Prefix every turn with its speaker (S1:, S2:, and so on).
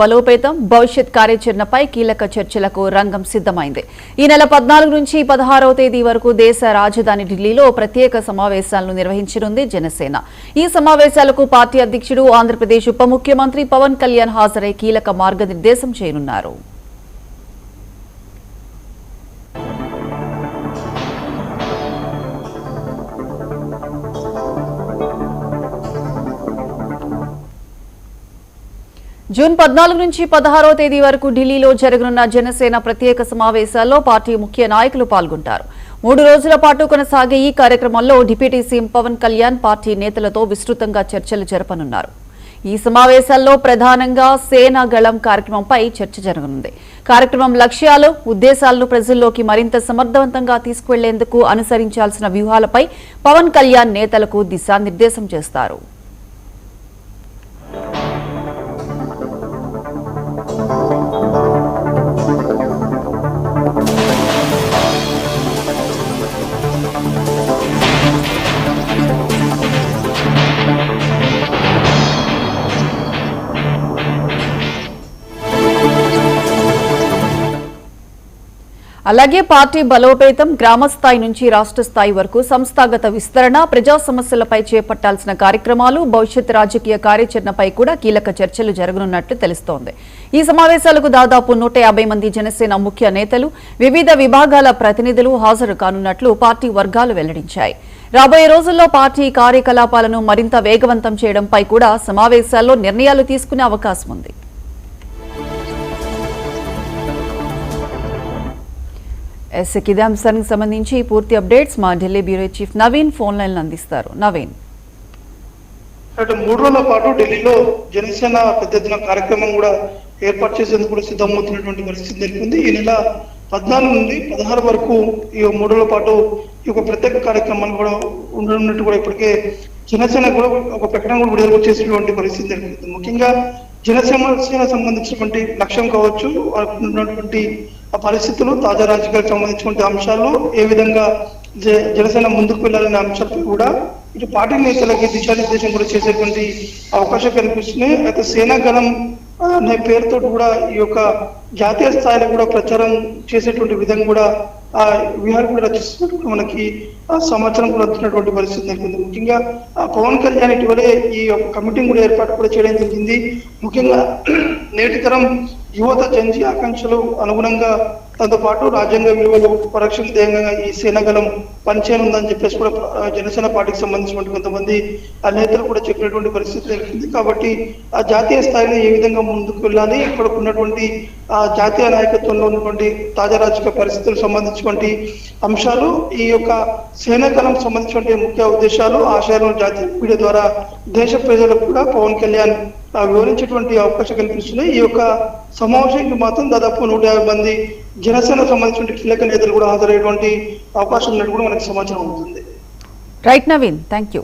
S1: బలోపేతం భవిష్యత్ కార్యాచరణపై కీలక చర్చలకు రంగం సిద్ధమైంది. ఈ నెల 14 నుంచి 16వ తేదీ వరకు దేశ రాజధాని ఢిల్లీలో ప్రత్యేక సమావేశాలను నిర్వహించనుంది జనసేన. ఈ సమావేశాలకు పార్టీ అధ్యక్షుడు ఆంధ్రప్రదేశ్ ఉప ముఖ్యమంత్రి పవన్ కళ్యాణ్ హాజరై కీలక మార్గనిర్దేశం చేయనున్నారు. జూన్ 14 నుంచి 16వ తేదీ వరకు ఢిల్లీలో జరగనున్న జనసేన ప్రత్యేక సమావేశాల్లో పార్టీ ముఖ్య నాయకులు పాల్గొంటారు. 3 రోజుల పాటు కొనసాగే ఈ కార్యక్రమంలో deputy CM Pawan Kalyan party నేతలతో విస్తృతంగా చర్చలు జరపనున్నారు. ఈ సమావేశాల్లో ప్రధానంగా సేనా గళం కార్యక్రమంపై చర్చ జరగనుంది. కార్యక్రమం లక్ష్యాలు, ఉద్దేశాలను ప్రజల్లోకి మరింత సమర్థవంతంగా తీసుకువెళ్లేందుకు అనుసరించాల్సిన వ్యూహాలపై పవన్ కళ్యాణ్ నేతలకు దిశానిర్దేశం చేస్తారు. అలాగే పార్టీ బలోపేతం, గ్రామస్థాయి నుంచి రాష్ట్ర స్థాయి వరకు సంస్థాగత విస్తరణ, ప్రజా సమస్యలపై చేపట్టాల్సిన కార్యక్రమాలు, భవిష్యత్ రాజకీయ కార్యాచరణపై కూడా కీలక చర్చలు జరగనున్నట్లు తెలుస్తోంది. ఈ సమావేశాలకు దాదాపు 150 మంది జనసేన ముఖ్య నేతలు, వివిధ విభాగాల ప్రతినిధులు హాజరు కానున్నట్లు పార్టీ వర్గాలు వెల్లడించాయి. రాబోయే రోజుల్లో పార్టీ కార్యకలాపాలను మరింత వేగవంతం చేయడంపై కూడా సమావేశాల్లో నిర్ణయాలు తీసుకునే అవకాశం ఉంది. ఇదే అంశానికి సంబంధించి పూర్తి అప్డేట్స్ మా Delhi bureau chief Naveen phone line అందిస్తారు. నవీన్,
S2: 3 రోజుల పాటు ఢిల్లీలో జనసేన పెద్ద ఎత్తున కార్యక్రమం కూడా ఏర్పాటు చేసేందుకు కూడా సిద్ధమవుతున్నటువంటి పరిస్థితి నెలకొంది. ఈ నెల 14 నుండి 16 వరకు ఈ 3 రోజుల పాటు ఈ ఒక ప్రత్యేక కార్యక్రమాలు కూడా ఉండనున్నట్టు కూడా ఇప్పటికే జనసేన కూడా ఒక ప్రకటన కూడా విడుదల చేసినటువంటి పరిస్థితి నెలకొంది. ముఖ్యంగా జనసేన సంబంధించినటువంటి లక్ష్యం కావచ్చు, ఉన్నటువంటి ఆ పరిస్థితులు, తాజా రాజకీయాలకు సంబంధించినటువంటి అంశాలు, ఏ విధంగా జనసేన ముందుకు వెళ్ళాలనే అంశాలపై కూడా ఇటు పార్టీ నేతలకి దిశానిర్దేశం కూడా చేసేటువంటి అవకాశం కనిపిస్తున్నాయి. అయితే సేనాగణం అనే పేరుతో కూడా ఈ యొక్క జాతీయ స్థాయిలో కూడా ప్రచారం చేసేటువంటి విధంగా కూడా ఆ వ్యూహాలు కూడా రచిస్తున్నట్టు మనకి సమాచారం కూడా అందుతున్నటువంటి పరిస్థితి నెలకొంది. ముఖ్యంగా పవన్ కళ్యాణ్ ఇటీవలే ఈ యొక్క కమిటీని కూడా ఏర్పాటు కూడా చేయడం జరిగింది. ముఖ్యంగా నేటి తరం యువత జంజీ ఆకాంక్షలు అనుగుణంగా దాంతో పాటు రాజ్యాంగ విలువలు పరిరక్షణ ధ్యేయంగా ఈ సేనాగలం పనిచేయనుందని చెప్పేసి కూడా జనసేన పార్టీకి సంబంధించినటువంటి కొంతమంది ఆ నేతలు కూడా చెప్పినటువంటి పరిస్థితి నెలకొంది. కాబట్టి ఆ జాతీయ స్థాయిలో ఏ విధంగా ముందుకు వెళ్ళాలి, ఇక్కడ ఉన్నటువంటి ఆ జాతీయ నాయకత్వంలో ఉన్నటువంటి తాజా రాజకీయ పరిస్థితులకు సంబంధించినటువంటి అంశాలు, ఈ యొక్క సేనాగలం సంబంధించినటువంటి ముఖ్య ఉద్దేశాలు, ఆశయాలను జాతీయ మీడియా ద్వారా దేశ ప్రజలకు కూడా పవన్ కళ్యాణ్ వివరించేటువంటి అవకాశం కనిపిస్తున్నాయి. ఈ యొక్క సమావేశానికి మాత్రం దాదాపు 150 మంది జనసేన సంబంధించిన కీలక నేతలు కూడా హాజరయ్యేటువంటి అవకాశం ఉన్నట్టు కూడా మనకి సమాచారం ఉంటుంది.
S1: Right Naveen, thank you.